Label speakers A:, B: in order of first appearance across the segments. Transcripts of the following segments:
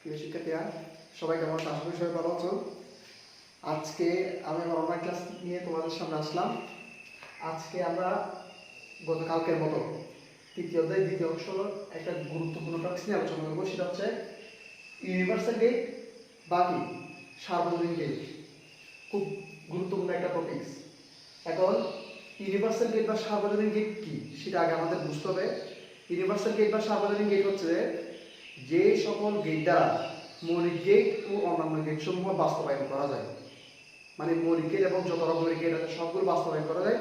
A: প্রিয় শিক্ষার্থীরা, সবাই কেমন আছো? আশা করি সবাই ভালো আছো। আজকে আমি আমার অনলাইন ক্লাস নিয়ে তোমাদের সামনে আসলাম। আজকে আমরা গতকালকের মতো তৃতীয় অধ্যায় দ্বিতীয় অংশ একটা গুরুত্বপূর্ণ টপিক নিয়ে আলোচনা করবো। সেটা হচ্ছে ইউনিভার্সাল গেট বা কি সার্বজনীন গেট। খুব গুরুত্বপূর্ণ একটা টপিক। এখন ইউনিভার্সাল গেট বা সার্বজনীন গেট কি সেটা আগে আমাদের বুঝতে হবে। ইউনিভার্সাল গেট বা সার্বজনীন গেট হচ্ছে যে সকল গেট দ্বারা মৌলিক গেট ও অন্যান্য গেট সমূহ বাস্তবায়ন করা যায়, মানে মৌলিক গেট এবং যত রকমের গেট আছে সবগুলো বাস্তবায়ন করা যায়,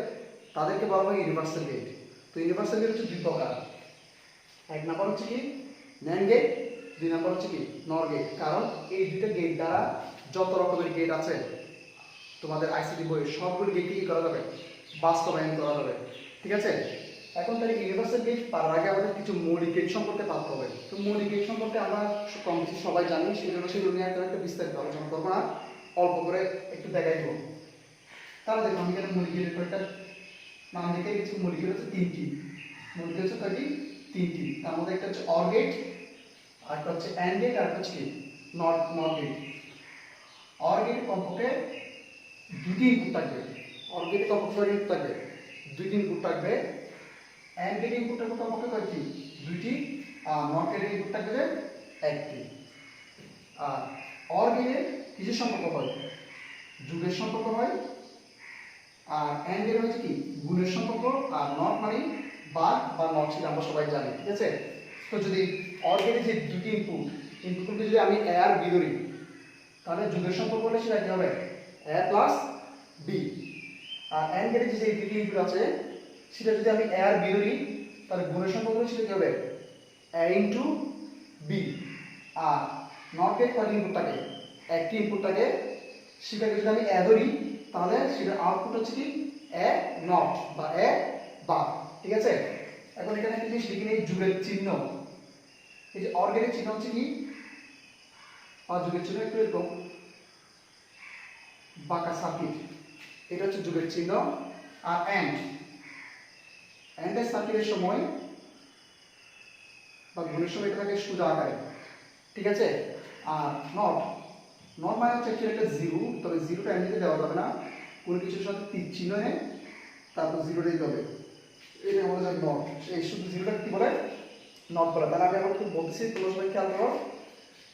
A: তাদেরকে বলা হয় ইউনিভার্সাল গেট। তো ইউনিভার্সাল গেট হচ্ছে দুই প্রকার। এক নাম্বার হচ্ছে কি ন্যান্ড গেট, দুই নাম্বার হচ্ছে কি নর গেট। কারণ এই দুইটা গেট দ্বারা যত রকমের গেট আছে তোমাদের আইসিটি বইয়ে সবগুলো গেটকে কি করা যাবে, বাস্তবায়ন করা যাবে। ঠিক আছে। এখন তাহলে ইউনিভার্সাল গেট পাওয়ার আগে আমাদের কিছু মৌলিক গেট সম্পর্কে জানতে হবে। তো মৌলিক গেট সম্পর্কে আমরা কম বেশি সবাই জানি, সেই জন্য সেগুলো নিয়ে একটা বিস্তারিত আলোচনা করবো না, অল্প করে একটু দেখাই দেবো। তাহলে দেখুন আমি এখানে মৌলিক গেটের কয়েকটা নাম দেখে কিছু মৌলিক গেট হচ্ছে তিনটি। মৌলিক গেট হচ্ছে কয়টি? তিনটি। তার মধ্যে একটা হচ্ছে অর গেট, আরেকটা হচ্ছে অ্যান্ড গেট, আর একটা হচ্ছে কি নট গেট। অর গেট কমপক্ষে দুটি ইনপুট থাকবে। অর গেটে কমপক্ষে কয়টি ইনপুট থাকবে? দুইটি ইনপুট থাকবে। অ্যান্ড গেট ইনপুট থাকবে কমপক্ষে কয়টি? দুইটি। আর নট গেটের ইনপুট থাকবে একটি। আর অর গেটে কিসের সম্পর্ক হয়? যোগের সম্পর্ক হয়। আর অ্যান্ড গেট হচ্ছে কি গুণের সম্পর্ক। আর নট মানে বাদ বা নট ছিল আমরা সবাই জানি। ঠিক আছে। তো যদি অর গেটে যে দুটি ইনপুটগুলো যদি আমি এ আর বি ধরি, তাহলে যোগের সম্পর্ক হলে সেটা কি হবে? এ প্লাস বি। আর অ্যান্ড গেটে যে দুটি ইনপুট আছে সেটা যদি আমি এ আর বি ধরি, তাহলে গুণের সম্পর্ক হলে সেটা কি হবে? A into B. আর নট গেট কয়টি ইনপুট থাকে? একটি ইনপুট থাকে। সেটাকে যদি আমি এ ধরি, তাহলে সেটার আউটপুট হচ্ছে কি এ নট বা এ বা। ঠিক আছে। এখন এখানে একটা জিনিস লিখে নেই, যুগের চিহ্ন। এই যে অর গেটের চিহ্ন হচ্ছে কি, আর যুগের চিহ্ন একটু এরকম বাঁকা সার্কিট, এটা হচ্ছে যুগের চিহ্ন। আর অ্যান্ডের সার্কিটের সময় বা গুণের সময় এটা থাকে সোজা আকারে। ঠিক আছে। আর নট মানে হচ্ছে একটা জিরো, তবে জিরোটা এমনিতে দেওয়া যাবে না, কোনো কিছুর সাথে তীর চিহ্ন এনে তারপর জিরোটা দিতে হবে। এটা বলা যায় নট। এই শুধু জিরোটা কি বলে? নট বলে। তাহলে আমি আবার বলতেছি, তোমরা সবাই খেয়াল করো।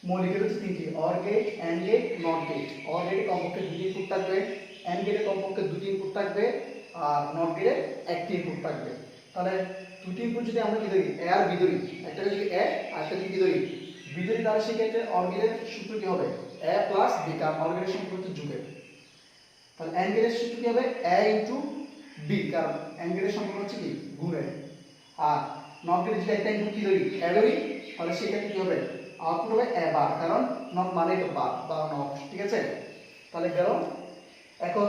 A: মৌলিক গেট হচ্ছে তিনটি: OR gate, AND gate, NOT gate. OR গেটে কমপক্ষে দুটি ইনপুট থাকবে, অ্যান্ড গেটে কমপক্ষে দুটি ইনপুট থাকবে, আর নট গেটে একটি ইনপুট থাকবে। তাহলে দুটি ইনপুট যদি আমরা কি ধরি, এ আর বি ধরি, একটা যদি এ আর একটা যদি কি ধরি, বি ধরি, তাহলে সেই ক্ষেত্রে অর গেটের সূত্র কি হবে? এ প্লাস বি। কারণ অর গেটের সম্পর্ক হচ্ছে যুগের। তাহলে অ্যান্ড গেটের সূত্র কি হবে? এ ইন্টু বি, কারণ অ্যান্ড গেটের সম্পর্ক হচ্ছে কি গুণের। আর নট গেটে যদি একটা ইনপুট কি ধরি, এ ধরি, তাহলে সেক্ষেত্রে কি হবে? আউটপুট হবে এ বার, কারণ নট মানে তো বার বা নট। ঠিক আছে। তাহলে গেল। এখন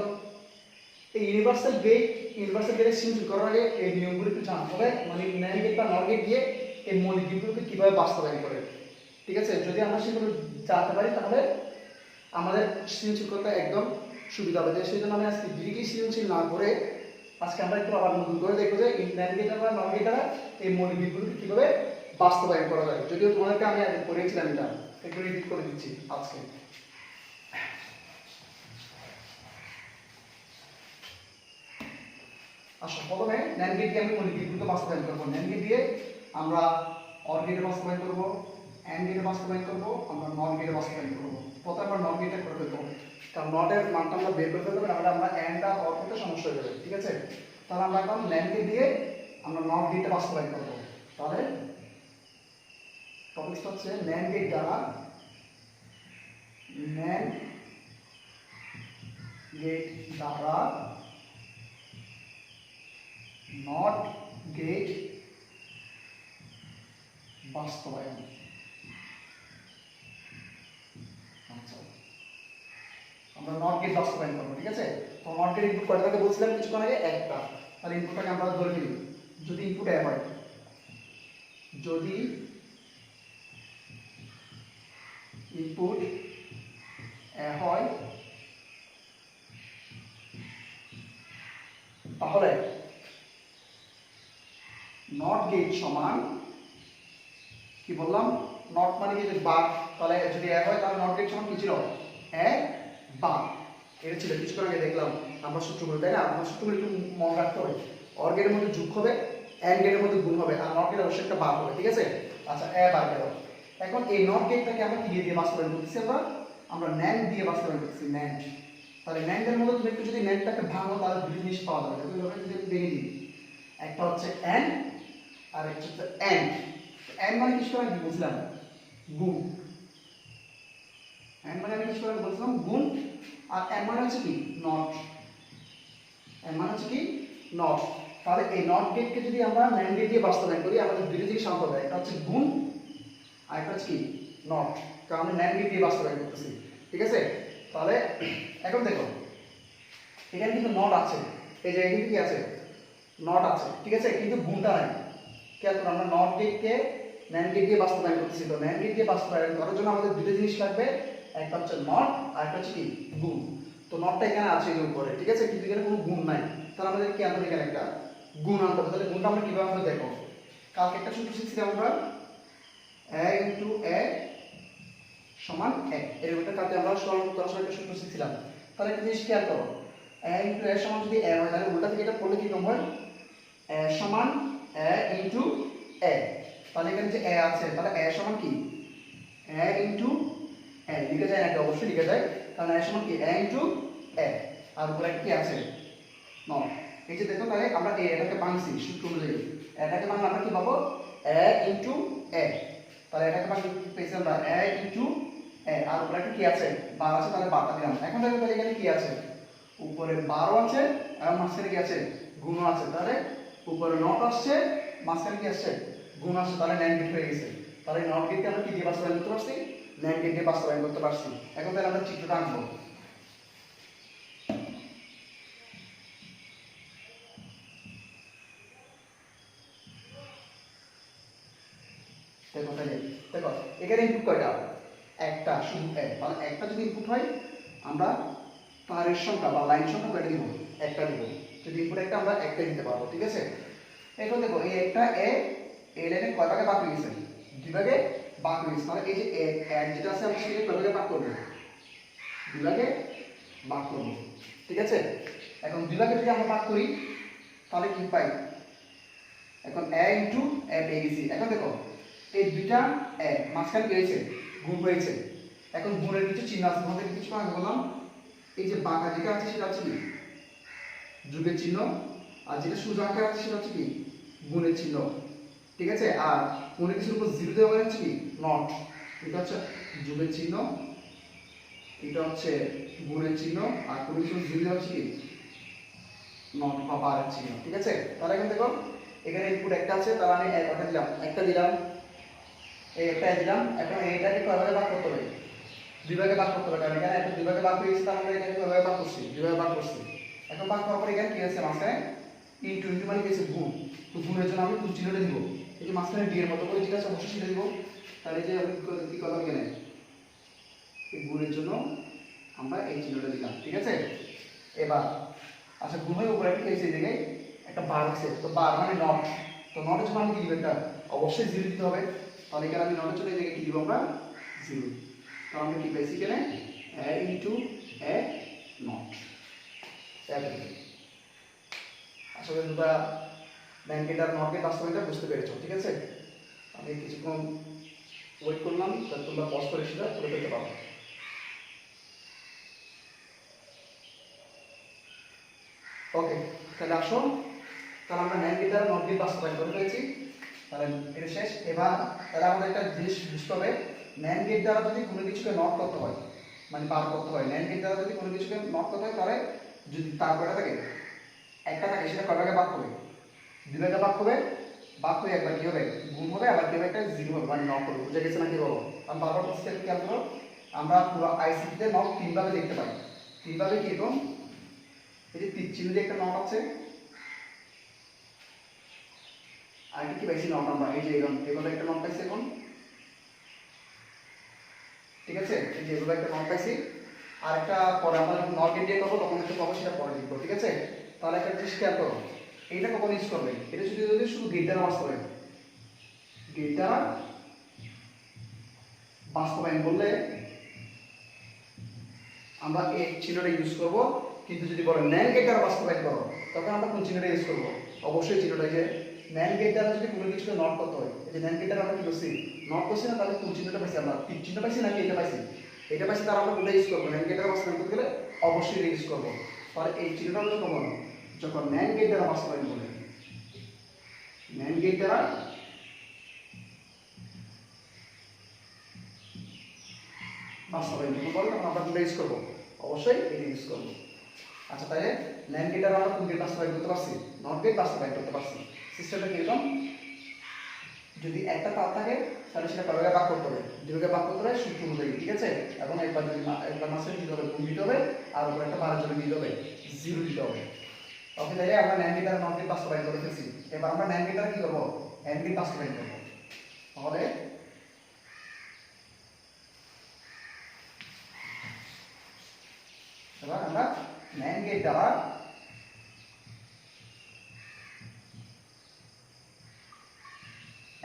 A: এই ইউনিভার্সাল গেটের সৃষ্টি করার আগে এই নিয়মগুলো একটু জানতে হবে, মানে ন্যান্ড গেট বা নট গেট দিয়ে এই মৌলিক গেটগুলোকে কিভাবে বাস্তবায়ন করে। ঠিক আছে। যদি আমরা সেগুলো জানতে পারি, তাহলে আমাদের সৃজনশীল করতে একদম সুবিধা হবে। সেই জন্য আমি আজকে ডিগ্রি সৃজনশীল না করে আজকে আমরা একটু আবার নতুন করে দেখবো যে ন্যান্ড গেট বা নট গেট দ্বারা এই মৌলিক গেটগুলোকে কিভাবে বাস্তবায়ন করা যায়। যদিও তোমাদেরকে আমি আগে পড়িয়েছিলাম, এটা একটু রিপিট করে দিচ্ছি আজকে। আসো, প্রথমে ন্যান্ড গেট দিয়ে আমি মৌলিক গেটগুলোকে বাস্তবায়ন করবো। ন্যান্ড গেট দিয়ে আমরা অর গেটে বাস্তবায়ন করবো, অ্যান্ড গেটে বাস্তবায়ন করবো, আমরা নট গেটে বাস্তবায়ন করবো। প্রথমে আমরা নট গেটটা করে ফেলবো, কারণ নটের মানটা আমরা বের করে ফেলতে হবে, নাহলে আমরা অ্যান্ড আর অর করতে সমস্যা হয়ে যাবে। ঠিক আছে। তাহলে আমরা এখন ন্যান্ড গেট দিয়ে আমরা নট গেটটা বাস্তবায়ন করবো। তাহলে টপিকটা হচ্ছে ন্যান্ড গেট দ্বারা নট গেট বাস্তবায়ন। আচ্ছা, আমরা নট গেট বাস্তবায়ন করবো। ঠিক আছে। তো নট গেট ইনপুট কয়টা থাকে বলছিলাম কিছুক্ষণ আগে? একটা। তাহলে ইনপুটটাকে আমরা ধরে নিই, যদি ইনপুট এ হয়, যদি ইনপুট এ হয়, তাহলে নট গেট সমান কি বললাম? নট মানে কি বার, তাহলে যদি এ হয় তাহলে নট গেট সমান কি ছিল এ বা এটা ছিল কিছুক্ষণ আগে দেখলাম আমরা সূত্রগুলো, তাই না? আমরা সূত্রগুলো একটু মনে রাখতে হবে। অর গেটের মধ্যে যোগ হবে, এন্ড গেটের মধ্যে গুণ হবে, আর নট গেট অবশ্যই একটা বার হবে, ঠিক আছে? আচ্ছা এ বার গেল। এখন এই নট গেটটাকে আমরা কি দিয়ে বাস্তবায়ন করতেছি? আমরা ন্যান্ড দিয়ে বাস্তবায়ন করতেছি, ন্যান্ড। তাহলে ন্যান্ডের মধ্যে তুমি একটু যদি ন্যান্ডটাকে ভাঙো তাহলে দুটো জিনিস পাওয়া যাবে। তুমি যদি ভেঙে দিই, একটা হচ্ছে এন্ড আর একটা হচ্ছে এন্ড। এন্ড মানে কিছু আমি বুঝলাম গুণ, এন্ড মানে আমি কিছু আমি বলছিলাম গুণ, আর এন্ড মানে হচ্ছে কি নট, এন্ড মানে হচ্ছে কি নট। তাহলে এই নট গেটকে যদি আমরা ন্যান্ড গেট দিয়ে বাস্তবায়ন করি আমাদের দুটো জিনিস আনতে হবে, একটা হচ্ছে গুণ আর একটা হচ্ছে কি নট, কারণ আমরা ন্যান্ড গেট দিয়ে বাস্তবায়ন করতেছি, ঠিক আছে? তাহলে এখন দেখো এখানে কিন্তু নট আছে, এই যে এখানে কি আছে নট আছে, ঠিক আছে, কিন্তু গুণটা নাই। কেন? আমরা নট গেটকে ন্যান্ড গেট দিয়ে বাস্তবায়ন করতেছি। তো ন্যান্ড গেট দিয়ে বাস্তবায়ন করার জন্য আমাদের দুটো জিনিস লাগবে, একটা হচ্ছে নট আর একটা হচ্ছে কি গুণ। তো নটটা এখানে আছে এর উপরে, ঠিক আছে, কিন্তু এখানে কোনো গুণ নাই। তাহলে আমাদের কি আনতে হবে? এখানে একটা গুণ আনতে হবে। তাহলে গুণটা আমরা কিভাবে আনবো দেখো, কালকে একটা সূত্র শিখছিলাম আমরা a ইনটু a সমান a, এর উপরে কালকে আমরা সরল করার সময় একটা সূত্র শিখছিলাম। তাহলে একটা জিনিস খেয়াল করো, a ইনটু a সমান যদি a হয় তাহলে উল্টা থেকে এটা পড়লে কি রকম হয়? a সমান a ইনটু a। তাহলে এখানে যে a আছে তাহলে a সমান কি a ইনটু a, লিখে যায় নাকি? অবশ্যই লিখে যায়, কারণ a সমান কি a ইনটু a, আর উপরে কি আছে নট। এই যে দেখো তাহলে আমরা এটাকে ভাঙছি সূত্র অনুযায়ী, এটাকে ভাঙলে আমরা কি পাবো a ইনটু a। তাহলে এটাকে ভাঙলে পেয়েছি আমরা a ইনটু a, আর উপরে কি আছে 12 আছে, তাহলে 12টা দিলাম। এখন দেখো তাহলে এখানে কি আছে, উপরে 12 আছে আর মাঝখানে কি আছে গুণ আছে, তাহলে উপরে নট আসছে মাঝখানে কি আসছে গুণ আসছে, তাহলে ন্যান্ড গেট হয়ে গেছে। তাহলে নট গেটকে আমরা কি দিয়ে বাস্তবায়ন করতে পারছি? ন্যান্ড গেট দিয়ে বাস্তবায়ন করতে পারছি। এখন তাহলে আমরা চিত্রটা আঁকবো। দেখো তাহলে দেখো এখানে ইনপুট কয়টা? একটা, শুধু এক। তাহলে একটা যদি ইনপুট হয় আমরা তারের সংখ্যা বা লাইন সংখ্যা কয়টা দিব? একটা দিব। যদি ইনপুট একটা আমরা একটা দিতে পারবো, ঠিক আছে? এখন দেখো এই একটা এই লাইনে কয় ভাগে ভাগ হয়ে গেছে? দুই ভাগে ভাগ হয়ে গেছে। তাহলে এই যে এক যেটা আছে আমরা সেটাকে কয় ভাগে ভাগ করবো? দুই ভাগে ভাগ করবো, ঠিক আছে? এখন দুই ভাগে যদি আমরা ভাগ করি তাহলে কি পাই? এখন a ইনটু a পেয়ে গেছি। এখন দেখো এই দুইটা a মাঝখানে কি হয়েছে? গুণ হয়েছে। এখন গুণের কিছু চিহ্ন আছে, তোমাদের কিছু আগে বললাম এই যে বাঁকা যেটা আছে সেটা হচ্ছে কি যোগের চিহ্ন, আর যেটা সোজা আঁকা আছে সেটা হচ্ছে কি গুণের চিহ্ন, ঠিক আছে? আর কোনো কিছুর উপর জিরো দেওয়া মানে হচ্ছে কি নট। এটা হচ্ছে যোগের চিহ্ন, এটা হচ্ছে গুণের চিহ্ন, আর কোনো কিছুর জিরো দেওয়া হচ্ছে কি নট বা বারের চিহ্ন, ঠিক আছে? তাহলে এখন দেখো এখানে ইনপুট একটা আছে, তাহলে আমি একটা দিলাম, একটা দিলাম, এই একটা দিলাম। এখন এইটাকে কয় ভাগে ভাগ করতে হবে? দুই ভাগে ভাগ করতে হবে, কারণ এখানে একটা দুই ভাগে ভাগ হয়ে গেছে, তাহলে আমরা এখানে কয় ভাগে ভাগ করছি? দুই ভাগে ভাগ করছি। এখন ভাগ করার পর এখানে কি আছে মাঝখানে ইনটু, ইনটু মানে কি আছে গুণ। তো গুণের জন্য আমি গুণ চিহ্নটা দিব, এই যে মাঝখানে ডি এর মতো করে যেটা আছে অবশ্যই সেটা দিব। তাহলে যে আমি কি করলাম এখানে এই গুণের জন্য আমরা এই চিহ্নটা দিলাম, ঠিক আছে? এবার আচ্ছা গুণের উপরে একটা এই জায়গায় একটা বার আছে, তো বার মানে নট। তো নটের জন্য আমি কি দিব? একটা অবশ্যই জিরো দিতে হবে। তাহলে এখানে আমি নটের জন্য এই জায়গায় কি দিব আমরা? জিরো। তাহলে আমরা কি পেয়েছি এখানে a ইনটু a নট। আসলে তোমরা ন্যান্ড গেট আর নট গেট বাস্তবায়নটা বুঝতে পেরেছো, ঠিক আছে? আমি কিছুক্ষণ ওয়েট করলাম, তাহলে তোমরা পজ করে সেটা করে ফেলতে পারো। ওকে, তাহলে আসো, তাহলে আমরা ন্যান্ড গেট আর নট গেট বাস্তবায়ন করে ফেলেছি। তাহলে এটা শেষ। এবার তাহলে আমাদের একটা জিনিস বুঝতে হবে, ন্যান্ড গেট দ্বারা যদি কোনো কিছুকে নট করতে হয় মানে বার করতে হয়, ন্যান্ড গেট দ্বারা যদি কোনো কিছুকে নট করতে হয় তাহলে যদি তার কয়টা থাকে? একটা থাকে, সেটা কয় ভাগে ভাগ হবে? দুই ভাগে ভাগ হবে, ভাগ হয়ে একবার কি হবে গুণ হবে, আবার কি হবে একটা জিরো হবে মানে নট হবে। বুঝে গেছে নাকি বলো? আমি বারবার বলছি খেয়াল করো, আমরা পুরো আইসিটিতে নট তিন ভাবে দেখতে পাই। তিন ভাবে কিরকম? এই যে তীর চিহ্ন দিয়ে একটা নট আছে, আর কি পাইছি নট আমরা এই যে এভাবে একটা নট পাইছি এখন, ঠিক আছে? এই যে এভাবে একটা নট পাইছি, আর একটা পরে আমরা যখন নট গেট দিয়ে করবো তখন একটা পাবো, সেটা পরে লিখবো, ঠিক আছে? তাহলে একটা জিনিস খেয়াল করো, এইটা কখন ইউজ করবে? এটা যদি শুধু গেট দ্বারা বাস্তবায়ন, গেট দ্বারা বাস্তবায়ন বললে আমরা এই চিহ্নটা ইউজ করব, কিন্তু যদি বলে ন্যান্ড গেট দ্বারা বাস্তবায়ন করো তখন আমরা কোন চিহ্নটা ইউজ করব? অবশ্যই চিহ্নটা যে ন্যান্ড গেট দ্বারা যদি কোনো কিছুকে নট করতে হয়, এই যে ন্যান্ড গেট দ্বারা আমরা কি করছি, নট করছি না, তাহলে কোন চিহ্নটা পাইছি আমরা? টিক চিহ্ন পাইছি নাকি এটা পাইছি? এটা পাইছি, তাহলে আমরা কোনটা ইউজ করবো? ন্যান্ড গেট দ্বারা বাস্তবায়ন করতে গেলে অবশ্যই এটা ইউজ করবো। তাহলে এই চিহ্নটা হলো কমন যখন ন্যান্ড গেট দ্বারা বাস্তবায়ন বলে, ন্যান্ড গেট দ্বারা বাস্তবায়ন যখন বলে তখন আমরা কোনটা ইউজ করবো? অবশ্যই এটা ইউজ করবো। আচ্ছা, তাহলে ন্যান্ড গেট দ্বারা আমরা কোন গেট বাস্তবায়ন করতে পারছি? নট গেট বাস্তবায়ন করতে পারছি। সিস্টেমটা কিরকম? যদি একটা তার থাকে তাহলে সেটা কয় ভাগে ভাগ করতে হবে? দুই ভাগে ভাগ করতে হবে সূত্র অনুযায়ী, ঠিক আছে? এবং একবার যদি একবার মাসে দিতে হবে গুণ দিতে হবে, আর উপরে একটা বারের জন্য দিতে হবে 0 দিতে হবে। ওকে, তাহলে আমরা ন্যান্ড গেট আর নট গেট বাস্তবায়ন করে ফেলছি। এবার আমরা ন্যান্ড গেট আর কি করবো? এন্ড গেট বাস্তবায়ন করবো। তাহলে এবার আমরা ন্যান্ড গেট দ্বারা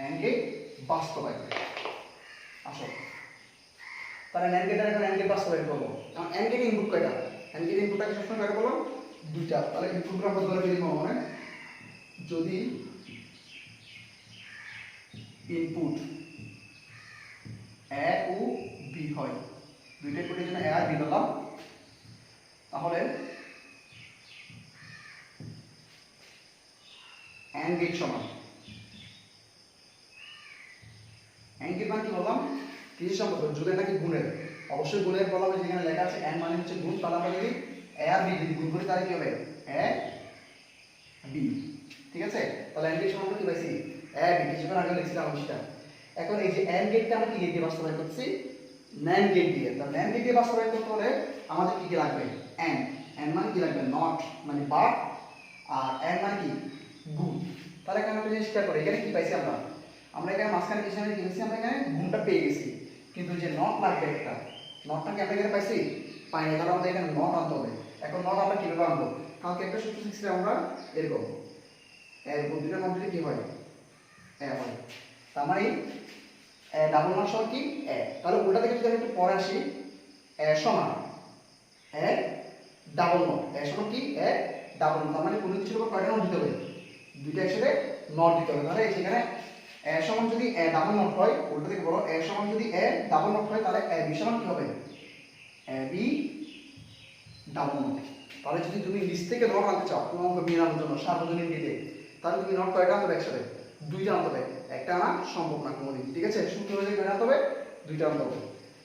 A: এন্ড গেট বাস্তবায়ন। আসো, তাহলে ন্যান্ড গেট আর এন্ড গেট বাস্তবায়ন করবো। কারণ এন্ড গেট ইনপুট কয়টা? এন্ড গেট ইনপুটটাকে সবসময় কাকে বললাম? দুইটা। তাহলে ইনপুটটা আমরা ধরে ফেলি মানে যদি ইনপুট এ ও বি হয়, দুইটা ইনপুটের জন্য এ আর বি দিলাম, তাহলে এন্ড গেট সমান এন্ড গেট মানে কি বললাম? কিসের সম্পর্ক? যোগের নাকি গুণের? অবশ্যই গুণের বলা হবে, যেখানে লেখা আছে এন মানে হচ্ছে গুণ, তাহলে আমরা যদি এ আর বি যদি গুণ করি তাহলে কি হবে? এ বি, ঠিক আছে? তাহলে এন্ড গেট সমান আমরা কি পাইছি? এ বি, কিছুক্ষণ আগে লিখছিলাম সেটা। এখন এই যে এন্ড গেটটা আমরা কি দিয়ে বাস্তবায়ন করছি? ন্যান্ড গেট দিয়ে। তাহলে ন্যান্ড গেট দিয়ে বাস্তবায়ন করতে হলে আমাদের কি কি লাগবে? এন্ড। এন্ড মানে কি লাগবে? নট মানে বাট, আর এন্ড মানে কি? গুণ। তাহলে এখানে আমরা জিনিসটা করি, এখানে কি পাইছি আমরা? আমরা এখানে মাঝখানে কিছু কি পেয়েছি? আমরা এখানে গুণটা পেয়ে গেছি, কিন্তু যে নট লাগবে একটা, নটটাকে আমরা এখানে পাইছি? পাইনি। তাহলে আমাদের এখানে নট আনতে হবে। এখন নট আমরা কিভাবে আনবো? কালকে একটা সূত্র শিখছিলাম আমরা, এরকম এর উপর দুটোর মধ্যে কি হয়? এ হয়। তার মানে ডাবল নট সমান কি? এ। তাহলে উল্টা থেকে যদি আমি একটু পরে আসি, এ সমান এ ডাবল নট। এ সমান কি? এ ডাবল নট। তার মানে কোনো কিছুর উপর কয়টা নট দিতে হবে? দুইটা একসাথে নট দিতে হবে। তাহলে সেখানে এ সমান যদি এ ডাবল নট হয়, উল্টা থেকে বলো এ সমান যদি এ ডাবল নট হয়, তাহলে এ বি সমান কি হবে? A B double not. তাহলে যদি তুমি নিচ থেকে নট আনতে চাও কোনো অঙ্ক মিলানোর জন্য সার্বজনীন দিতে, তাহলে তুমি নট কয়টা আনতে হবে? একসাথে দুইটা আনতে হবে। একটা আনা সম্ভব না কোনোদিন, ঠিক আছে? সূত্র অনুযায়ী কয়টা আনতে হবে? দুইটা আনতে হবে।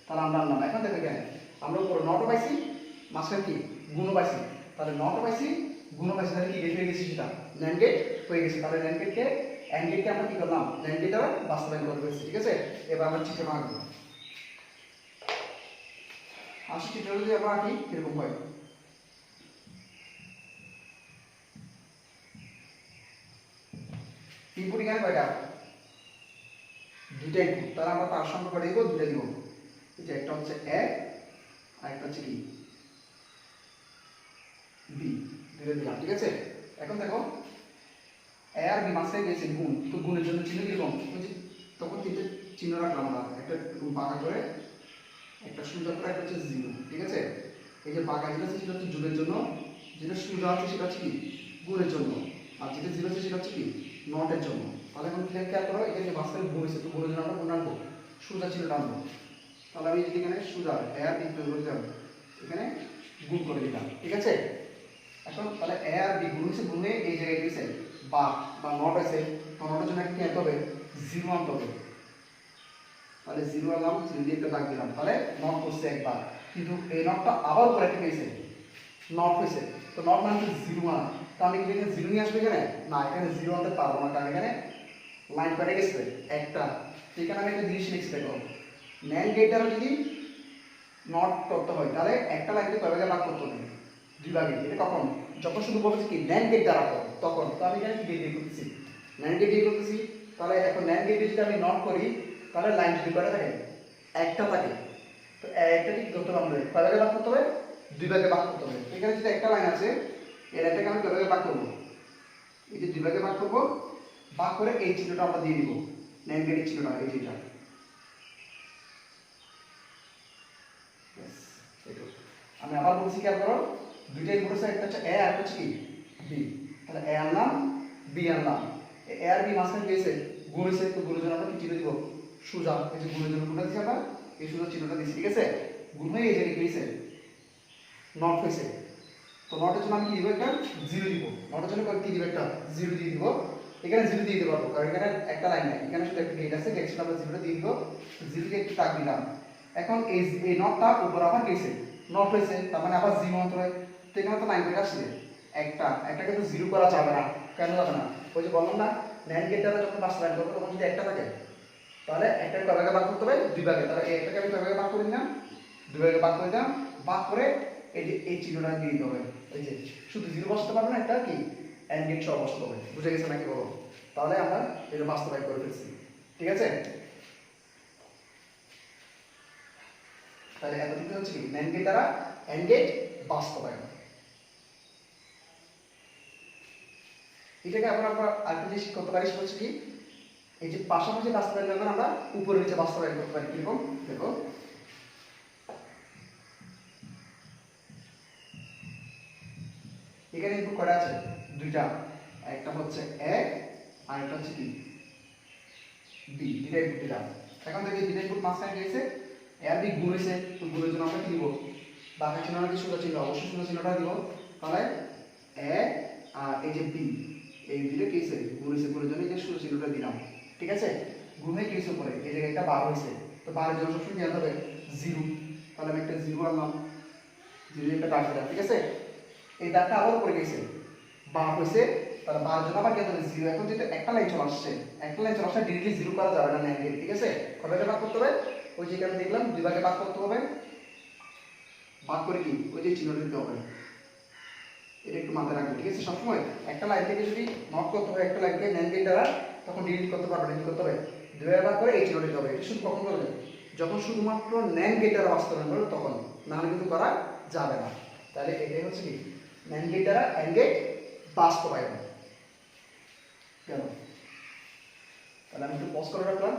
A: তাহলে আমরা আনলাম। এখন দেখো এখানে আমরা উপরে নটও পাইছি, মাঝখানে কি? গুণও পাইছি। তাহলে নটও পাইছি, গুণও পাইছি, তাহলে কি গেট হয়ে গেছে? সেটা ন্যান্ড গেট হয়ে গেছে। তাহলে ন্যান্ড গেটকে এন্ড গেটকে আমরা কি করলাম? ন্যান্ড গেট দ্বারা বাস্তবায়ন করে ফেলছি, ঠিক আছে? এবার আমরা চিত্র আঁকবো। আসি চিত্র যদি আমরা আঁকি কিরকম হয়। ইনপুট এখানে কয়টা? দুইটা ইনপুট। তাহলে আমরা তার সঙ্গে কয়টা দিব? দুইটা দিব। এই যে একটা হচ্ছে এ আর একটা হচ্ছে কি? বি। দুইটা দিলাম, ঠিক আছে? এখন দেখো এ আর বি মাঝখানে গেছে গুণ, তো গুণের জন্য চিহ্ন কিরকম? ওই যে তখন তিনটে চিহ্ন রাখলাম আমরা, একটা বাঁকা করে, একটা সোজা করে, একটা হচ্ছে 0, ঠিক আছে? এই যে বাঁকা যেটা আছে সেটা হচ্ছে যোগের জন্য, যেটা সোজা আছে সেটা হচ্ছে কি? গুণের জন্য, আর যেটা 0 আছে সেটা হচ্ছে কি? নটের জন্য। তাহলে এখন খেয়াল করো, এখানে যে মাঝখানে গুণ হয়েছে, তো গুণের জন্য আমরা কোন আনবো? সোজা চিহ্নটা আনবো। তাহলে আমি যদি এখানে সোজা এ আর বি করে দিলাম, এখানে গুণ করে দিলাম, ঠিক আছে? এখন তাহলে এ আর বি গুণ হচ্ছে, গুণে এই জায়গায় গেছে বা নট আছে, তো নটের জন্য কি আনতে হবে? 0 আনতে হবে। তাহলে 0 আনলাম, 0 দিয়ে একটা দাগ দিলাম, তাহলে নট করছে একবার, কিন্তু এই নটটা আবার উপরে একটা পেয়েছে, নট হয়েছে। তো নট মানে 0 মান, তো আমি কি এখানে 0 নিয়ে আসবো এখানে? না, এখানে 0 আনতে পারবো না, কারণ এখানে লাইন কেটে গেছে একটা। এখানে আমি একটা জিনিস লিখছি, দেখো ন্যান্ড গেট দ্বারা যদি নট করতে হয় তাহলে একটা লাইনকে কয় ভাগে ভাগ করতে হবে? দুই ভাগে। এটা কখন? যখন শুধু বলছে কি ন্যান্ড গেট দ্বারা করো তখন। তো আমি এখানে কি দিয়ে করতেছি? ন্যান্ড গেট দিয়ে করতেছি। তাহলে এখন ন্যান্ড গেট যদি আমি নট করি, তাহলে লাইন যদি কয়টা থাকে? একটা থাকে। তো একটা কি করতে হবে? আমাদের কয় ভাগে ভাগ করতে হবে? দুই ভাগে ভাগ করতে হবে। এখানে যদি একটা লাইন আছে, এই লাইনটাকে আমি কয় ভাগে ভাগ করবো? এই যে দুই ভাগে ভাগ করবো, ভাগ করে এই চিহ্নটা আমরা দিয়ে দিব, ন্যান্ড গেটের চিহ্নটা, এই যেটা। আমি আবার বলছি খেয়াল করো, দুইটা ইনপুট আছে, একটা হচ্ছে এ আর একটা হচ্ছে কি বি। তাহলে এ আনলাম বি আনলাম, এ আর বি মাঝখানে গিয়েছে গুণ হয়েছে, তো গুণের জন্য আমরা কি চিহ্ন দিব? সোজা। এই যে গুণের জন্য কোনটা দিচ্ছি আমরা? এই সোজা চিহ্নটা দিচ্ছি, ঠিক আছে? গুণ হয়ে এই জায়গায় গিয়েছে নট হয়েছে, তো নটের জন্য আমি কি দিব? একটা জিরো দিব। নটের জন্য কি দিব? একটা জিরো দিয়ে দিব। এখানে জিরো দিয়ে দিতে পারবো কারণ এখানে একটা লাইন নাই, এখানে শুধু একটা গেট আছে, গেট আমরা জিরোটা দিয়ে দিব, জিরোকে একটু টাক দিলাম। এখন এই নটটা উপর আবার গেছে নট হয়েছে, তার মানে আবার জিরো অন্তর হয়, তো এখানে তো লাইন বের আসছে একটা কিন্তু জিরো করা যাবে না। কেন যাবে না? ওই যে বললাম না, ন্যান্ড গেটটা যখন বাস্তবায়ন করবো তখন যদি একটা থাকে তাহলে একটাকে কয় ভাগে ভাগ করতে হবে? দুই ভাগে। তাহলে এই একটাকে আমি কয় ভাগে ভাগ করে দিলাম? দুই ভাগে ভাগ করে দিলাম। ভাগ করে এই যে এই চিহ্নটা দিয়ে দিতে হবে। এই যে শুধু জিরো বসাতে পারবে না, একটা কি এন্ড গেট সহ বসাতে হবে। বুঝে গেছে নাকি বলো? তাহলে আমরা এটা বাস্তবায়ন করে ফেলছি, ঠিক আছে? তাহলে এতটুকু হচ্ছে কি ন্যান্ড গেট দ্বারা এন্ড গেট বাস্তবায়ন। এটাকে আমরা আরেকটা জিনিস করতে পারি, সেটা হচ্ছে কি এই যে পাশাপাশি বাস্তবায়ন যখন আমরা উপরে নিচে বাস্তবায়ন করতে পারি। কিরকম দেখো, এখানে ইনপুট কয়টা আছে? দুইটা, একটা হচ্ছে এ আর একটা হচ্ছে কি বি। দুইটা ইনপুট দিলাম। এখন দেখি দুইটা ইনপুট মাঝখানে গিয়েছে, এ আর বি গুণ হয়েছে, তো গুণের জন্য আমরা কি দিব? বাকি চিহ্ন কি সোজা চিহ্ন? অবশ্যই সোজা চিহ্নটা দিব। তাহলে এ আর এই যে বি, এই দুইটা কি হয়েছে? গুণ হয়েছে, গুণের জন্য এই যে সোজা চিহ্নটা দিলাম, ঠিক আছে? গুণ হয়ে কি হয়েছে উপরে? এই জায়গায় একটা বার হয়েছে, তো বারের জন্য সবসময় কি আনতে হবে? জিরো। তাহলে আমি একটা জিরো আনলাম, জিরো একটা দাগ দিলাম, ঠিক আছে? এই দাগটা আবার উপরে গেছে, বার হয়েছে, তাহলে বার জন্য আবার কি আনতে হবে? জিরো। এখন যেহেতু একটা লাইন চলে আসছে, একটা লাইন চলে আসছে, ডিরেক্টলি জিরো করা যাবে না ন্যান্ড গেট, ঠিক আছে? কয় ভাগে ভাগ করতে হবে? ওই যে এখানে দেখলাম দুই ভাগে ভাগ করতে হবে। ভাগ করে কি ওই যে চিহ্নটা দিতে হবে, এটা একটু মাথায় রাখবে, ঠিক আছে? সবসময় একটা লাইন থেকে যদি নট করতে হয়, একটা লাইনকে ন্যান্ড গেট দ্বারা, তখন ডিলিট করতে পারবে না। কি করতে হবে? দুই ভাগে ভাগ করে এই চিহ্নটা দিতে হবে। এটা শুধু কখন করবে? যখন শুধুমাত্র ন্যান্ড গেট দ্বারা বাস্তবায়ন করবে তখন, না হলে কিন্তু করা যাবে না। তাহলে এটাই হচ্ছে কি ন্যান্ড গেট দ্বারা এন্ড গেট বাস্তবায়ন। কেন? তাহলে আমি একটু পজ করে রাখলাম।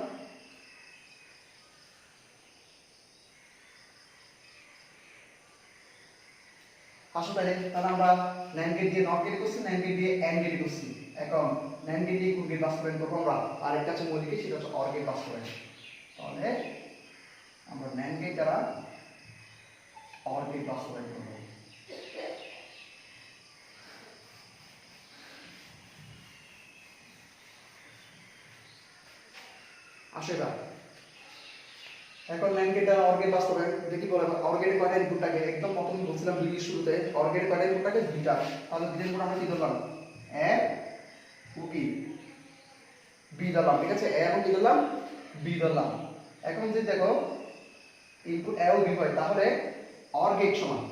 A: আসো তাহলে আমরা ন্যান্ড গেট দিয়ে নট গেট করছি, ন্যান্ড গেট দিয়ে এন্ড গেট করছি। এখন ন্যান্ড গেট দিয়ে কোন গেট বাস্তবায়ন করবো আমরা? আরেকটা আছে মৌলিক, সেটা হচ্ছে অর গেট বাস্তবায়ন। তাহলে আমরা ন্যান্ড গেট দ্বারা অর গেট বাস্তবায়ন করবো। আসো এবার এখন ন্যান্ড গেট দ্বারা অর গেট বাস্তবায়ন দেখি বলে। অর গেটে কয়টা ইনপুট থাকে? একদম প্রথম বলছিলাম ভিডিওর শুরুতে, অর গেটে কয়টা ইনপুট থাকে? দুইটা। তাহলে দুইটা ইনপুট আমরা কি ধরলাম? এ ও কি বি ধরলাম, ঠিক আছে? এ এবং কি ধরলাম? বি ধরলাম। এখন যদি দেখো ইনপুট এ ও বি হয়, তাহলে অর গেট সমান,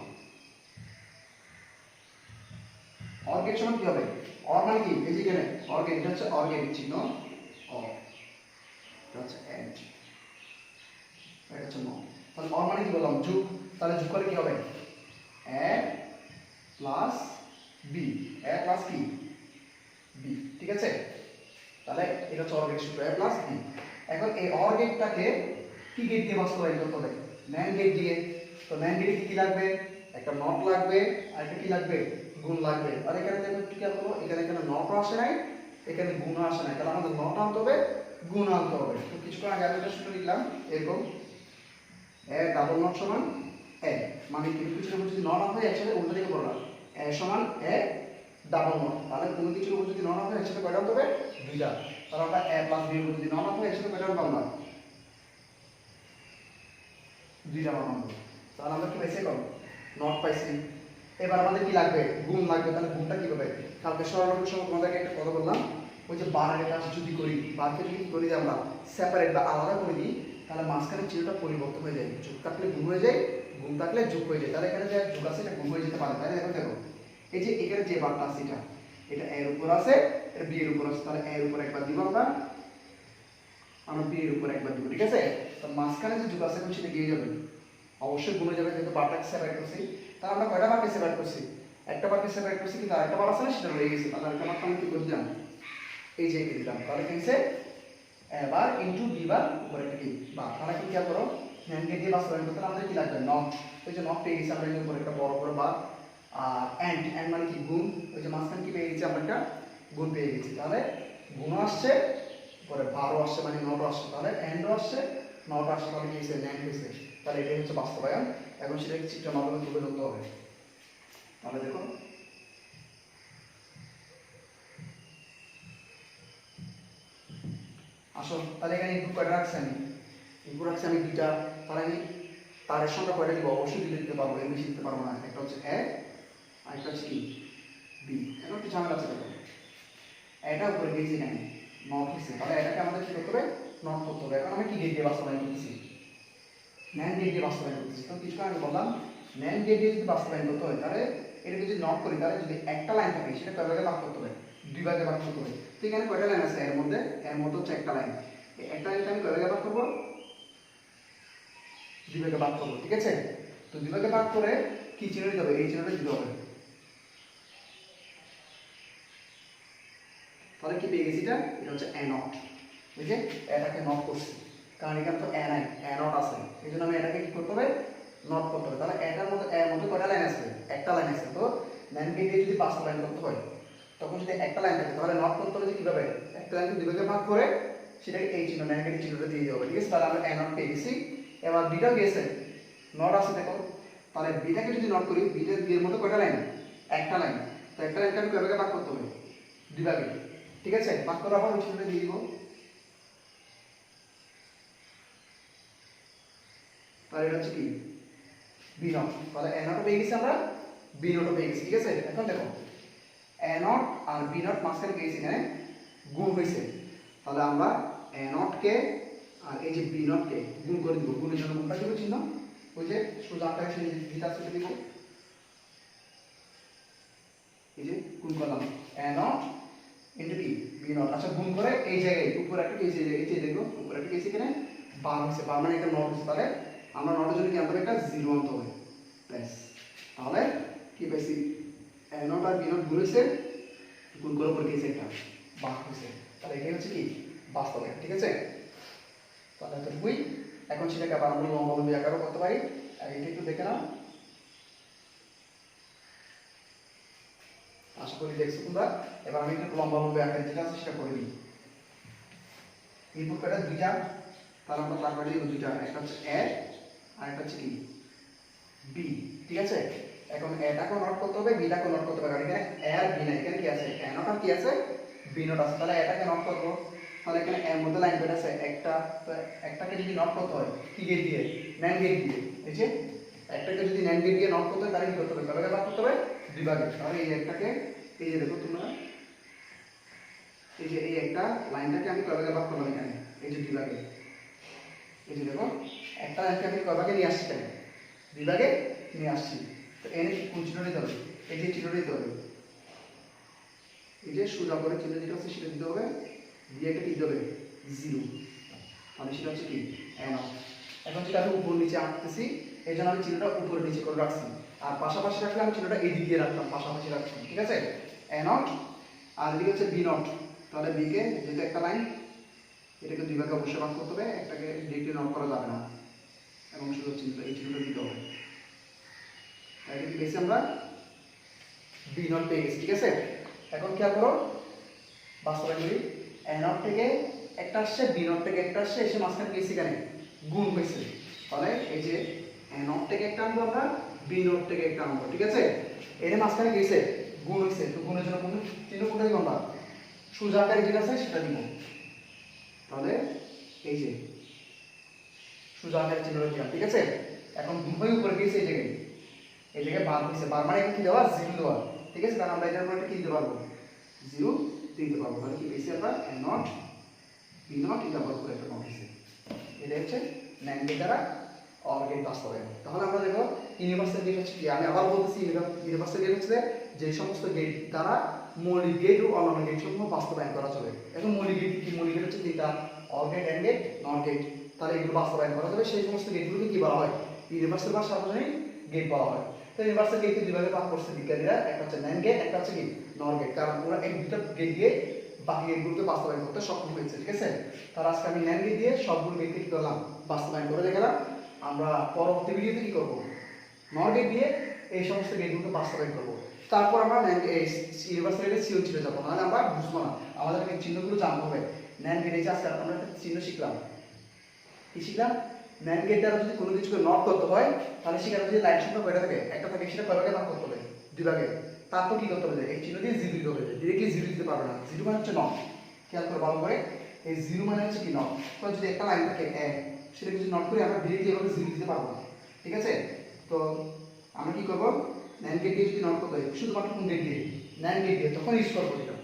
A: অর গেট সমান কি হবে? অর মানে কি? এই যে এখানে অর গেট, এটা হচ্ছে অর গেট চিহ্ন, অর, এটা হচ্ছে এন্ড, এটা হচ্ছে নট। তাহলে অর মানে কি বললাম? যোগ। তাহলে যোগ করে কি হবে? এ প্লাস বি, এ প্লাস কি বি, ঠিক আছে? তাহলে এটা হচ্ছে অর গেট সূত্র, এ প্লাস বি। এখন এই অর গেটটাকে কি গেট দিয়ে বাস্তবায়ন করতে হবে? ন্যান্ড গেট দিয়ে। তো ন্যান্ড গেটে কি লাগবে? একটা নট লাগবে, আর একটা কি লাগবে? গুণ লাগবে। আর এখানে দেখো কি করবো, এখানে নট আসে নাই, এখানে গুণ আসে নাই, তাহলে আমাদের নট আনতে হবে, গুণ আনতে হবে। তো কিছুক্ষণ আগে আমি একটা সূত্র লিখলাম এরকম, এ ডাবল নট সমান এ, মানে কিছু কিছুর উপর যদি নট হয় একসাথে উল্টো দিকে বললাম, এ সমান এ ডাবল নট। তাহলে কোনো কিছুর উপর যদি নট হয় একসাথে কয়টা আনতে হবে? দুইটা। তাহলে আমরা এ প্লাস বি উপর যদি নট হয় একসাথে কয়টা আনবো আমরা? দুইটা মান আনবো। তাহলে আমরা কি পাইছি? এখন নট পাইছি। এবার আমাদের কি লাগবে? গুণ লাগবে। তাহলে গুণটা কি হবে? কালকে সরলরেখার সময় তোমাদেরকে একটা কথা বললাম, ওই যে বারের কাজ যদি করি, বারকে যদি কি করি যে আমরা সেপারেট বা আলাদা করে দিই, তাহলে মাঝখানে চিহ্নটা পরিবর্তন হয়ে যায়। যোগ থাকলে গুণ হয়ে যায়, গুণ থাকলে যোগ হয়ে যায়। তাহলে এখানে যে যোগ আছে এটা গুণ হয়ে যেতে পারে, তাই না? দেখো দেখো, এই যে এখানে যে বারটা আছে এটা এর উপর আছে, এটা বি এর উপর আছে। তাহলে এর উপর একবার দিব আমরা বি এর উপর একবার দিব, ঠিক আছে? তো মাঝখানে যে যোগ আছে সেটা গিয়ে যাবে, অবশ্যই গুণ হয়ে যাবে, যেহেতু বারটাকে সেপারেট করছি। তাহলে আমরা কয়টা বারকে সেপারেট করছি? একটা বারকে সেপারেট করছি, কিন্তু আরেকটা বার আছে না, সেটা রয়ে গেছে। তাহলে আরেকটা বারটা আমি কি করে দিলাম? এই যে এঁকে দিলাম। তাহলে কি হয়েছে? এ বার ইন্টু বি বার উপরে একটা কি বার। তাহলে কি খেয়াল করো, ন্যান্ড গেট দিয়ে বাস্তবায়ন করতে হলে আমাদের কি লাগবে নট, ওই যে নট পেয়ে গেছি আমরা এর উপরে একটা বড় করে বার, আর এন্ড এন্ড মানে কি গুণ, ওই যে মাঝখানে কি পেয়ে গেছি আমরা একটা গুণ পেয়ে গেছি, তাহলে গুণও আসছে পরে বারও আসছে মানে নটও আসছে, তাহলে এন্ডও আসছে নটও আসছে, তাহলে কি হয়েছে ন্যান্ড হয়েছে, তাহলে এটাই হচ্ছে বাস্তবায়ন। এখন সেটাকে চিত্রের মাধ্যমে তুলে ধরতে হবে। তাহলে দেখো আসো, তাহলে এখানে ইনপুট কয়টা রাখছি আমি, ইনপুট রাখছি আমি দুইটা, তাহলে আমি তারের সংখ্যা কয়টা দিব, অবশ্যই দুটো দিতে পারবো, এর বেশি দিতে পারবো না, একটা হচ্ছে এ আর একটা হচ্ছে কি বি। এখন একটু ঝামেলা আছে দেখো, এটা উপরে গেছি এখানে নট হয়েছে, তাহলে এটাকে আমাদের কি করতে হবে নট করতে হবে। এখন আমি কি গেট দিয়ে বাস্তবায়ন করতেছি, ন্যান্ড গেট দিয়ে বাস্তবায়ন করতেছি, তো কিছু আমি বললাম ন্যান্ড গেট দিয়ে যদি বাস্তবায়ন করতে হয় তাহলে এটাকে যদি নট করি, তাহলে যদি একটা লাইন থাকে সেটা কয় ভাগে ভাগ করতে হবে, দুই ভাগে ভাগ করতে হবে। তো এখানে কয়টা লাইন আছে, এর মধ্যে হচ্ছে একটা লাইন, একটা লাইনকে আমি কয় ভাগে ভাগ করবো, দুই ভাগে ভাগ করবো, ঠিক আছে। তো দুই ভাগে ভাগ করে কি চিহ্ন দিতে হবে, এই চিহ্নটা দিতে হবে, তাহলে কি পেয়ে গেছি, এটা হচ্ছে এ নট, ওই যে এটাকে নট করছি, কারণ এখানে তো এ নাই, এ নট আছে, এই জন্য আমি এটাকে কি করতে হবে নট করতে হবে। তাহলে এটার মধ্যে এর মধ্যে কয়টা লাইন আছে, একটা লাইন আছে, তো ন্যান্ড গেট দিয়ে যদি পাঁচটা লাইন করতে হয় তখন যদি একটা লাইন থাকে তাহলে নট করতে হবে যে কিভাবে, একটা লাইনকে দুই ভাগে ভাগ করে সেটাকে এই চিহ্ন ন্যান্ড গেটের চিহ্নটা দিয়ে দিতে হবে, ঠিক আছে। তাহলে আমরা এ নট পেয়ে গেছি। এবার বিটাও গিয়েছে নট আছে দেখো, তাহলে বিটাকে যদি নট করি, বিটার বিয়ের মধ্যে কয়টা লাইন, একটা লাইন, তো একটা লাইনকে আমি কয় ভাগে ভাগ করতে হবে, দুই ভাগে, ঠিক আছে। ভাগ করার পর ওই চিহ্নটা দিয়ে দিব, তাহলে এটা হচ্ছে কি বি নট, তাহলে এ নট পেয়ে গেছি আমরা, বি নট পেয়ে গেছি, ঠিক আছে। এখন দেখো এ নট আর বি নট মাঝখানে পেয়েছি, এখানে গুণ হয়েছে, তাহলে আমরা এ নট কে আর এই যে বি নট কে গুণ করে দিব, গুণের জন্য কোনটা দিব চিহ্ন, ওই যে সোজা আকারে সেই যেটা সেটা দিব, এই যে গুণ করলাম এ নট ইনটু কি বি নট, আচ্ছা গুণ করে এই জায়গায় উপরে একটা কেসি, এই যে দেখো উপরে একটা কেসি এখানে বার হচ্ছে, বার মানে এটা নট হচ্ছে, তাহলে আমরা নটের জন্য কি আনতে হবে, একটা জিরো আনতে হবে, ব্যাস। তাহলে কি পাইছি, এ নট আর বি নট গুণ হয়েছে, গুণ করে উপরে কেসি একটা বার হয়েছে, তাহলে এটাই হচ্ছে কি বাস্তবায়ন, ঠিক আছে। তাহলে এতটুকুই। এখন সেটাকে আবার আমরা লম্বালম্বী আকারও করতে পারি, আর এটা একটু দেখে নাও, আশা করি দেখছো তোমরা। এবার আমি একটু লম্বালম্বী আকারে যেটা আছে সেটা করে দিই। ইনপুট কয়টা, দুইটা, তাহলে আমরা তার কাছে দুইটা, একটা হচ্ছে এ আর একটা হচ্ছে কি বি, ঠিক আছে। এখন এটাকেও নোট করতে হবে, বিটাকেও নোট করতে হবে, কারণ এখানে এ আর বি নাই, এখানে কি আছে এ নট আর কি আছে বি নট আছে, তাহলে এটাকে নোট করব, তাহলে এখানে এর মধ্যে লাইন কয়টা আছে একটা, তো একটাকে যদি নোট করতে হয় কি গেট দিয়ে, ন্যান্ড গেট দিয়ে, এই যে একটাকে যদি ন্যান্ড গেট দিয়ে নোট করতে হয় তাহলে কি করতে হবে, কয়ভাগে ভাগ করতে হবে, দুই ভাগে। তাহলে এই একটাকে, এই যে দেখো তোমরা, এই যে এই একটা লাইনটাকে আমি কয়ভাগে ভাগ করলাম এখানে, এই যে দুই ভাগে, এই যে দেখো একটা লাইনকে আমি কয়ভাগে নিয়ে আসছি, এখানে দুই ভাগে নিয়ে আসছি। তো এনে কোন চিহ্ন দিতে হবে, এই যে চিহ্ন দিতে হবে, এই যে সোজা করে চিহ্ন যেটা আছে সেটা দিতে হবে, দিয়ে একটা কি দিতে হবে জিরো, মানে সেটা হচ্ছে কি এ নট। এখন যেটা আমি উপর নিচে আঁকতেছি এই জন্য আমি চিহ্নটা উপরে নিচে করে রাখছি, আর পাশাপাশি রাখলে আমি চিহ্নটা এই দিক দিয়ে রাখতাম, পাশাপাশি রাখতাম, ঠিক আছে। এ নট আর এদিকে হচ্ছে বি নট, তাহলে বি কে যেহেতু একটা লাইন এটাকে দুই ভাগে অবশ্যই ভাগ করতে হবে, একটাকে ডিরেক্টলি নট করা যাবে না, এবং শুধু চিহ্নটা এই চিহ্নটা দিতে হবে, তাই কি পেয়েছি আমরা বি নট পেয়ে গেছি, ঠিক আছে। এখন খেয়াল করো বাস্তবায়ন করি, এ নট থেকে একটা আসছে, বি নট থেকে একটা আসছে, এসে মাঝখানে পেয়েছি এখানে গুণ হয়েছে, তাহলে এই যে এ নট থেকে একটা আনবো আমরা, বি নট থেকে একটা আনবো, ঠিক আছে। এর মাঝখানে গেছে গুণ হয়েছে, তো গুণের জন্য কোন চিহ্ন কোনটা দিব আমরা, সোজা আকারে যেটা আছে সেটা দিব, তাহলে এই যে সোজা আকারে চিহ্নটা দিলাম, ঠিক আছে। এখন গুণ হয়ে উপরে গেছে এই জায়গায় বার হয়েছে, বার মানে কি দেওয়া, জিরো দেওয়া, ঠিক আছে, কারণ আমরা এটার উপর একটা কি দিতে পারবো, জিরো দিতে পারবো, তাহলে কি পেয়েছি আমরা এ নট বি নট এটা বড় করে একটা নট হয়েছে, এটা হচ্ছে ন্যান্ড গেট দ্বারা অর গেট বাস্তবায়ন। তাহলে আমরা দেখো ইউনিভার্সাল গেট হচ্ছে কি, আমি আবার বলতেছি ইউনিভার্সাল গেট হচ্ছে যে সমস্ত গেট দ্বারা মৌলিক গেট ও অন্যান্য গেট সমূহ বাস্তবায়ন করা যাবে। এখন মৌলিক গেট কি, মৌলিক গেট হচ্ছে তিনটা, OR gate, AND gate, NOT gate, তাহলে এগুলো বাস্তবায়ন করা যাবে, সেই সমস্ত গেটগুলোকে কি বলা হয়, ইউনিভার্সাল বা সার্বজনীন গেট বলা হয়। তো ইউনিভার্সাল গেটকে দুইভাবে ভাগ করছে বিজ্ঞানীরা, একটা হচ্ছে ন্যান্ড গেট, একটা হচ্ছে কি নট গেট, কারণ ওরা এই দুটো গেট দিয়ে বাকি গেটগুলোকে বাস্তবায়ন করতে সক্ষম হয়েছে, ঠিক আছে। তার আজকে আমি ন্যান্ড গেট দিয়ে সবগুলো গেটকে কি করলাম বাস্তবায়ন করে দেখালাম। আমরা পরবর্তী ভিডিওতে কি করব, নট গেট দিয়ে এই সমস্ত গেটগুলোকে বাস্তবায়ন করব। তারপর আমরা ইউনিভার্সাল সৃজনশীলে যাবো, নাহলে আমরা বুঝবো না, আমাদেরকে চিহ্নগুলো জানতে হবে। ন্যান্ড গেট, এই যে আজকে আমরা একটা চিহ্ন শিখলাম, কি শিখলাম, ন্যান্ড গেট দ্বারা যদি কোনো কিছুকে নট করতে হয় তাহলে সেখানে যদি লাইন সংখ্যা কয়টা থাকে, একটা থাকে, সেটা কয় ভাগে ভাগ করতে হবে, 2 ভাগে। তারপর কি করতে হবে, এই চিহ্ন দিয়ে জিরো দিতে হবে, ডিরেক্টলি জিরো দিতে পারবে না, জিরো মানে হচ্ছে নট, খেয়াল করে ভালো করে, এই জিরো মানে হচ্ছে কি নট। তো যদি একটা লাইন থাকে এক, সেটা যদি নট করে আমরা ডিরেক্টলি এভাবে জিরো দিতে পারবো না, ঠিক আছে। তো আমরা কি করবো, ন্যান্ড গেট দিয়ে যদি নট করতে হয় শুধুমাত্র কোন গেট দিয়ে, ন্যান্ড গেট দিয়ে, তখন ইউজ করবো এটা,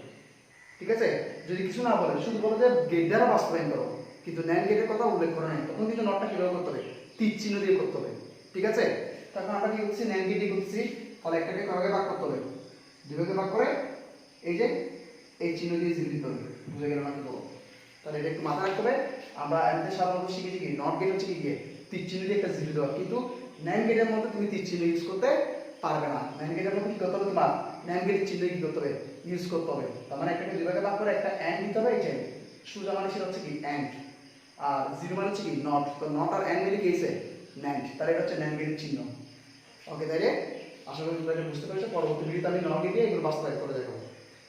A: ঠিক আছে। যদি কিছু না বলে, শুধু বলো যে গেট দ্বারা বাস্তবায়ন করো, কিন্তু ন্যান্ড গেটের কথা উল্লেখ করে নাই, তখন কিন্তু নটটা কিভাবে করতে হবে, তীর চিহ্ন দিয়ে করতে হবে, ঠিক আছে। তখন আমরা কি করছি, ন্যান্ড গেট দিয়ে করছি, তাহলে একটাকে কয় ভাগে ভাগ করতে হবে, 2 ভাগে ভাগ করে এই যে এই চিহ্ন দিয়ে জিরো দিতে হবে, বুঝে গেল না কি বলবো। তাহলে এটা একটু মাথায় রাখতে হবে। আমরা এমনিতে সাধারণত শিখেছি কি, নট গেট হচ্ছে কি গিয়ে তীর চিহ্ন দিয়ে একটা জিরো দেওয়া, কিন্তু ন্যান্ড গেটের মধ্যে তুমি তীর চিহ্ন ইউজ করতে পারবে না। ন্যান্ড গেটের মধ্যে কি করতে হবে, তোমার ন্যান্ড গেটের চিহ্ন কি করতে হবে, ইউজ করতে হবে। তার মানে একটাকে 2 ভাগে ভাগ করে একটা এন্ড দিতে হবে, এই যে সোজা মানে সেটা হচ্ছে কি এন্ড, আর জিরো মানে হচ্ছে কি নট। তো নট আর এন্ড মিলে কি হয়েছে, ন্যান্ড, তাহলে এটা হচ্ছে ন্যান্ড গেটের চিহ্ন। ওকে, তাইলে আশা করি তোমরা এটা বুঝতে পেরেছো। পরবর্তী ভিডিওতে আমি নট গেট দিয়ে এগুলো বাস্তবায়ন করে দেখাবো।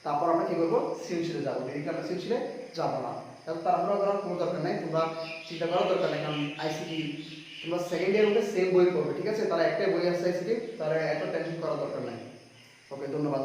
A: তারপর আমরা কি করবো, সৃজনশীলে যাবো, ডিরেক্টলি আমরা সৃজনশীলে যাবো না, কারণ তাড়াহুড়া করার কোনো দরকার নাই, তোমরা চিন্তা করার দরকার নেই, কারণ আইসিটি তোমরা সেকেন্ড ইয়ার মধ্যে সেম বই পড়বে, ঠিক আছে। তারা একটাই বই আসছে আইসিটি, তারা এত টেনশন করার দরকার নাই। ওকে, ধন্যবাদ।